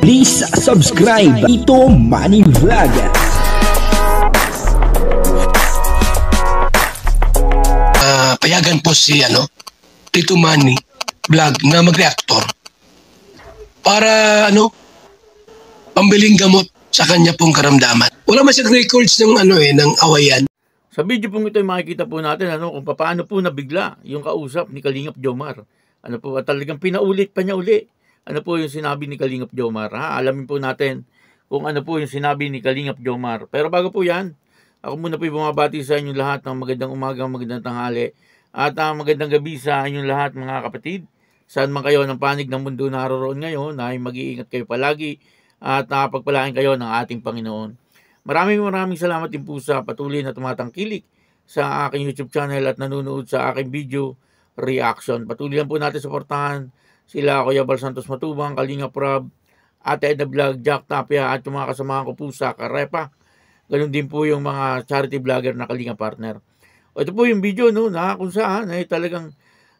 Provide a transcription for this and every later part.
Please subscribe Ito Money Vlog. Payagan po si Tito Manny Vlog na mag-reactor para pambiling gamot sa kanya pong karamdaman. Wala man siyang records ng ng awayan. Sa video pong ito ay makikita po natin kung paano po nabigla yung kausap ni Kalingap Jomar. Talagang pinaulit pa niya uli. Ano po yung sinabi ni Kalingap Jomar? Alamin po natin kung ano po yung sinabi ni Kalingap Jomar. Pero bago po yan, ako muna po yung bumabati sa inyong lahat ng magandang umaga, magandang tanghali, at magandang gabi sa inyong lahat mga kapatid. Saan man kayo ng panig ng mundo naroon ngayon, ay mag-iingat kayo palagi at pagpalain kayo ng ating Panginoon. Maraming salamat din po sa patuloy na tumatangkilik sa aking YouTube channel at nanonood sa aking video reaction. Patuloy lang po natin suportahan sila Kuya Bal Santos Matubang, Kalingap Rob, Ate Edna Vlog, Jack Tapia at yung mga kasamahan ko po sa Karepa. Ganun din po yung mga charity vlogger na Kalingap partner. Ito po yung video na kung saan ay talagang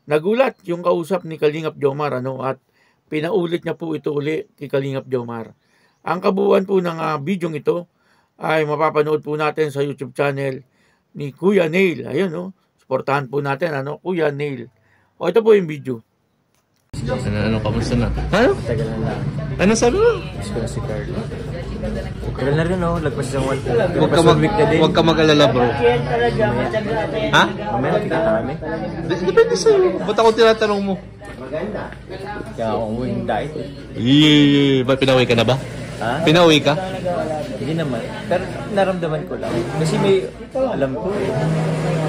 nagulat yung kausap ni Kalingap Jomar at pinaulit niya po ito uli kay Kalingap Jomar. Ang kabuuan po ng video ito ay mapapanood po natin sa YouTube channel ni Kuya Neil. Ayun suportahan po natin Kuya Neil. Ito po yung video. Kamusta na? Tagal na lang. Ano sabi mo? Miss ko na si Carlo. Tagal na rin lagpas isang one. Huwag ka mag-alala bro. Ha? Mamaya nakikita kami. Depende sa'yo. Ba't ako tinatanong mo? Kaya ako yung diet Ba't pinauwi ka na ba? Ha? Pinauwi ka? Hindi naman. Pero naramdaman ko lang. Kasi may alam ko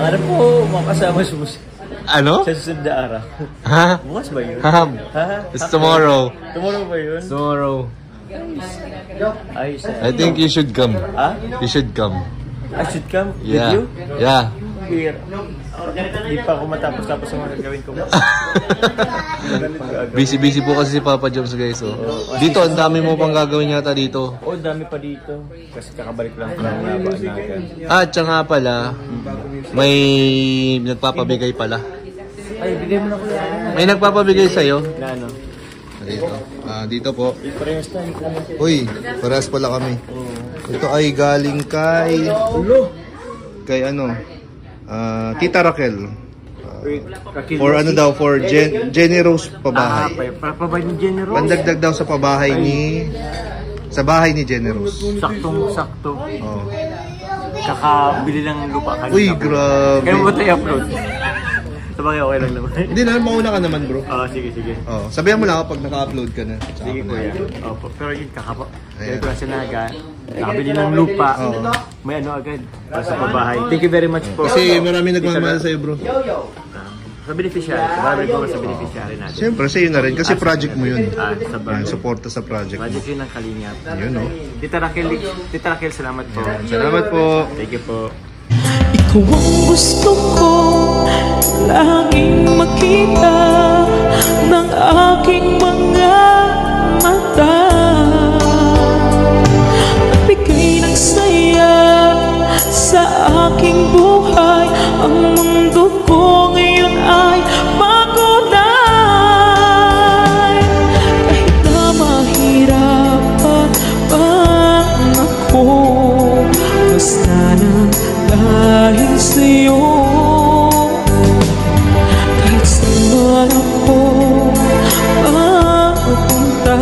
Alam ko makasama susi. Ano? Sa susunod na araw. Ha? Bukas ba yun? It's tomorrow. Tomorrow ba yun? Tomorrow. Ayos I think you should come. Ha? You should come. I should come Yeah. with you? Yeah. Here. Hindi pa ako matapos ang mga gagawin ko. Busy po kasi si Papa Joms guys. Dito, ang dami mo pang gagawin yata dito. Oo, dami pa dito. Kasi kakabalik lang ko ng Naga. Tsaka nga pala, may nagpapabigay pala. Ay, bigay mo na ko yan. May nagpapabigay sa'yo. Na ano? Dito. Dito po. Parehas tayo. Uy, parehas pala kami. Ito ay galing kay Tita Raquel. For for Jenny Rose pabahay. Pabahay ni Jenny Rose? Pandagdag daw sa pabahay sa bahay ni Jenny Rose. Saktong-sakto. Kakabili ng lupa kanina. Uy, grabe. Kaya mo ba tayo upload? Sabagay, okay lang naman. Hindi na, mauna ka naman bro. Sige. Sabihan mo lang ako pag naka-upload ka na. Sige kuya. Pero yun kakapa. Kaya ko sa Naga, nakabili ng lupa. May agad. Para sa pabahay. Thank you very much po. Kasi marami nagmamahal sa'yo bro. Sa beneficiary. Marami ko sa beneficiary natin. Siyempre, sa'yo na rin. Kasi project mo yun. Sa bagay. Suporta sa project mo. Project yun ng Kalingap. Yun Tita Raquel, salamat po. Salamat po. Thank you po. Ikaw ang gusto ko laging makita ng aking mga mata. Nagbigay ng saya sa aking buhay. Ang mundo ko ngayon ay makulay. Kahit na mahirapan pa ako, basta na dahil sa'yo. Kahit saan ako mapunta,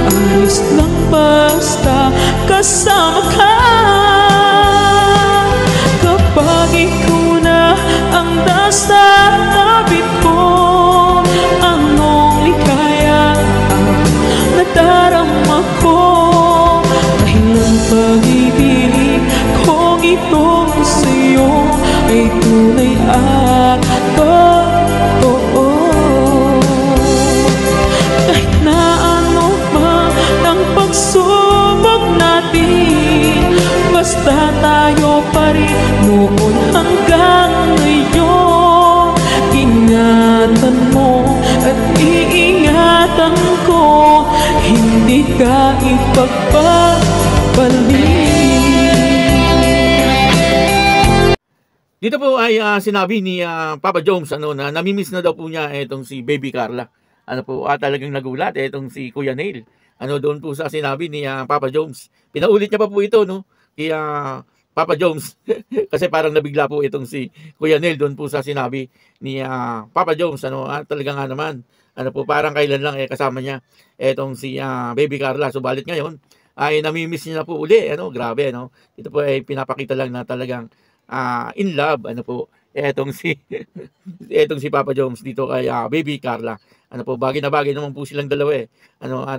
ayos lang basta kasama ka. Kapag ikaw na ang nasa tabi ko, anong ligaya ang nadarama ko. Dahil ang pag-ibig kong ito sa'yo ay tunay at totoo. Kahit na ano pa ang pagsubok natin, basta tayo pa rin noon hanggang ngayon. Ingatan mo at iingatan ko, hindi ka ipagpapalik. Dito po ay sinabi ni Papa Joms na namimiss na daw po niya itong si Baby Carla. Talagang nagulat itong si Kuya Neil. doon po sa sinabi ni Papa Jones. Pinaulit niya pa po ito, no? Kaya Papa Jones. Kasi parang nabigla po itong si Kuya Nel doon po sa sinabi ni Papa Jones. Talaga nga naman. Po, parang kailan lang kasama niya itong si Baby Carla. Subalit ngayon ay namimiss niya na po uli. Grabe, Ito po ay pinapakita lang na talagang in love. Etong si Papa Jones dito kay Baby Carla. Bagay na bagay naman po silang dalawa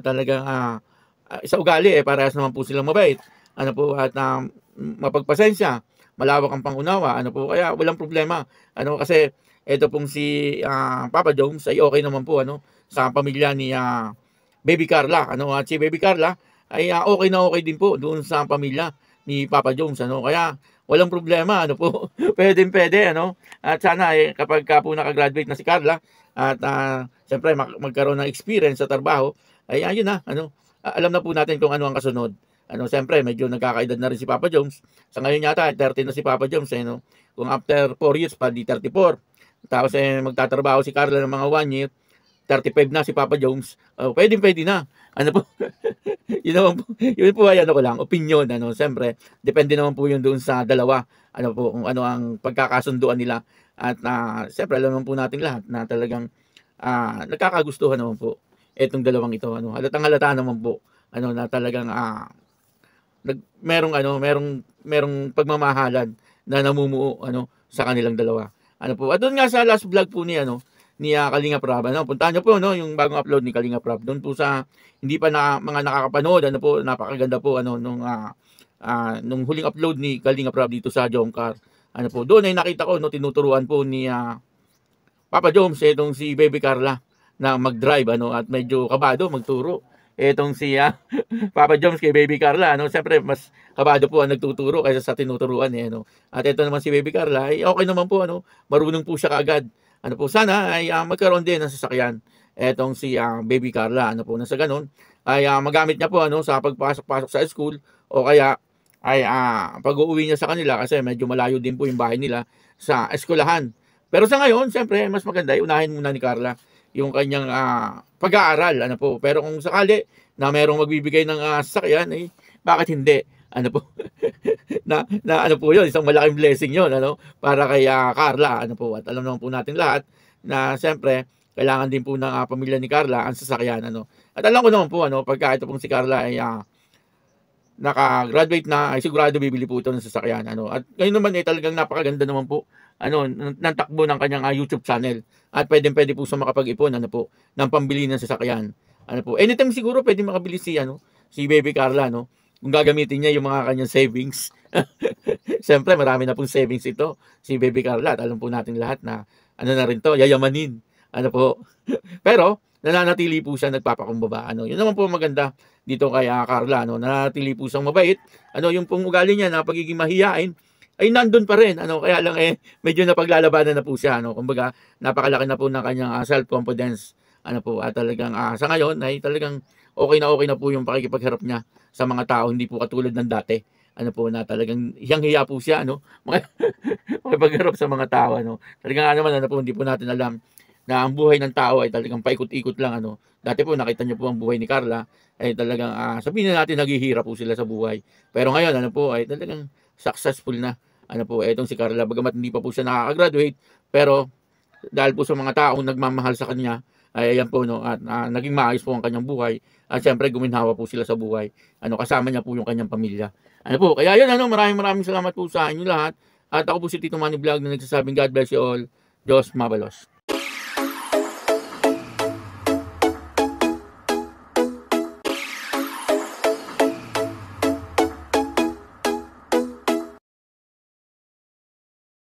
talagang sa ugali parehas naman po silang mabait. At mapagpasensya, malawak ang pangunawa, kaya walang problema. Kasi ito pong si Papa Jones ay okay naman po sa pamilya ni Baby Carla. At si Baby Carla ay okay na okay din po doon sa pamilya ni Papa Jones. Kaya walang problema, pwede, At sana kapag po nakagraduate na si Carla at siyempre magkaroon ng experience sa trabaho, ay ayun na, alam na po natin kung ano ang kasunod. Siyempre medyo nagkakaedad na rin si Papa Jones. Sa ngayon yata 30 na si Papa Jones, Kung after 4 years pa di 34. Tapos magtatrabaho si Carla ng mga 1 year, 35 na si Papa Jones. Pwede na. Po? Yun po ay ko lang, opinion. Siyempre, depende naman po yun doon sa dalawa. Kung ano ang pagkakasunduan nila. At siyempre, alam naman po natin lahat na talagang nagkakagustuhan naman po etong dalawang ito. Halatang halata naman po. Na talagang merong pagmamahalan na namumuo sa kanilang dalawa. At doon nga sa last vlog po ni Kalingap Rob, puntahan niyo po yung bagong upload ni Kalingap Rob. Doon po sa hindi pa mga nakakapanood, napakaganda po nung huling upload ni Kalingap Rob dito sa Jomcar. Doon ay nakita ko tinuturuan po ni Papa Jones itong si Baby Carla na mag-drive at medyo kabado magturo. Etong si Papa Jones kay Baby Carla, siyempre mas kabado po ang nagtuturo kaysa sa tinuturuan At ito naman si Baby Carla ay okay naman po marunong po siya kaagad. Sana ay magkaroon din ng sasakyan etong si Baby Carla. Na sa ganun ay magamit niya po sa pagpasok-pasok sa school o kaya ay pag-uuwi niya sa kanila kasi medyo malayo din po yung bahay nila sa eskwelahan. Pero sa ngayon, siyempre mas maganda unahin muna ni Carla yung kanyang pag-aaral, Pero kung sakali na merong magbibigay ng sasakyan, bakit hindi? na po yun, isang malaking blessing yun, para kay Carla, At alam naman po natin lahat na siyempre, kailangan din po ng pamilya ni Carla ang sasakyan, At alam ko naman po, pagka ito pong si Carla ay naka-graduate na, ay sigurado bibili po ito ng sasakyan, At ngayon naman talagang napakaganda naman po ng takbo ng kanyang YouTube channel. At pwede po sa makapag-ipon ng pambili ng sasakyan. Anytime siguro pwede makabili si Baby Carla, kung gagamitin niya yung mga kanyang savings. Siyempre marami na pong savings ito si Baby Carla. At alam po natin lahat na na rin to, yayamanin. Pero nananatili po siya nagpapakumbaba. Yun naman po maganda dito kay Carla, nananatili po siyang mabait. Yung pong ugali niya na pagiging mahiyain ay nandun pa rin. Kaya lang medyo napaglalabanan na po siya. Kumbaga, napakalaki na po ng kanyang self-confidence. At talagang sa ngayon ay talagang okay na po yung pakikipagharap niya sa mga tao. Hindi po katulad ng dati. Na talagang hiyang-hiya po siya. Makipagharap sa mga tao. Talagang naman, hindi po natin alam na ang buhay ng tao ay talagang paikot-ikot lang. Dati po, nakita niyo po ang buhay ni Carla. Ay talagang, sabihin na natin, naghihirap po sila sa buhay. Pero ngayon, ay talagang successful na. Etong si Carla, bagamat hindi pa po siya nakaka-graduate, pero dahil po sa mga taong nagmamahal sa kanya, ay ayan po, at naging maayos po ang kanyang buhay, at syempre guminhawa po sila sa buhay, kasama niya po yung kanyang pamilya. Kaya yun, maraming salamat po sa inyo lahat, at ako po si Tito Manny Vlog na nagsasabing God bless you all, Diyos mabalos.